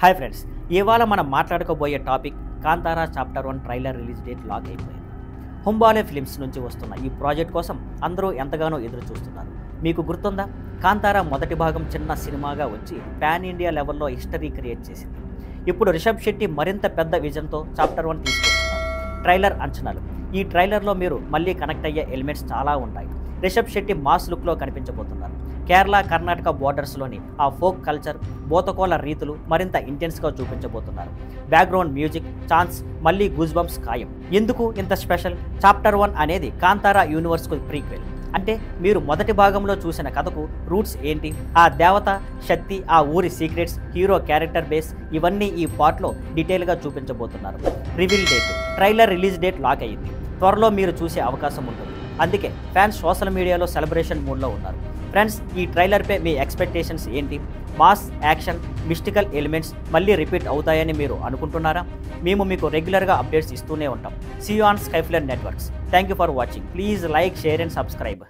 Hi friends, ఇవాళ మనం మాట్లాడుకోబోయే topic Kantara chapter 1 trailer release date lock అయిపోయింది. హుంబాలే ఫిలిమ్స్ నుంచి వస్తున్న ఈ ప్రాజెక్ట్ కోసం అందరూ ఎంతగానో ఎదురు చూస్తున్నారు. మీకు గుర్తుందా, కాంతారా మొదటి భాగం చిన్న సినిమాగా వచ్చి పాన్ ఇండియా లెవెల్లో హిస్టరీ క్రియేట్ చేసింది. ఇప్పుడు రిషబ్ శెట్టి మరింత పెద్ద విజన్తో చాప్టర్ 1 తీసుకొస్తున్నారు. ట్రైలర్ అంచనాలు. ఈ ట్రైలర్లో మీరు మళ్ళీ కనెక్ట్ అయ్యే ఎలిమెంట్స్ చాలా ఉంటాయి. రిషబ్ శెట్టి మాస్ లుక్లో కనిపించబోతున్నారు. కేరళ కర్ణాటక బోర్డర్స్లోని ఆ ఫోక్ కల్చర్, బోతకోల రీతులు మరింత ఇంటెన్స్గా చూపించబోతున్నారు. బ్యాక్గ్రౌండ్ మ్యూజిక్, ఛాన్స్, మళ్ళీ గూస్ బంప్స్ ఖాయం. ఎందుకు ఇంత స్పెషల్? చాప్టర్ 1 అనేది కాంతారా యూనివర్స్కు ప్రీక్వెల్. అంటే మీరు మొదటి భాగంలో చూసిన కథకు రూట్స్ ఏంటి, ఆ దేవత శక్తి, ఆ ఊరి సీక్రెట్స్, హీరో క్యారెక్టర్ బేస్, ఇవన్నీ ఈ పార్ట్లో డీటెయిల్గా చూపించబోతున్నారు. Reveal date, trailer release date lock అయ్యింది. త్వరలో మీరు చూసే అవకాశం ఉంటుంది. అందుకే ఫ్యాన్స్ సోషల్ మీడియాలో సెలబ్రేషన్ మూడ్లో ఉన్నారు. ఫ్రెండ్స్, ఈ ట్రైలర్పై మీ ఎక్స్పెక్టేషన్స్ ఏంటి? మాస్, యాక్షన్, మిస్టికల్ ఎలిమెంట్స్ మళ్ళీ రిపీట్ అవుతాయని మీరు అనుకుంటున్నారా? మేము మీకు రెగ్యులర్గా అప్డేట్స్ ఇస్తూనే ఉంటాం. See you on Skyflare networks. Thank you for watching. Please like, share and subscribe.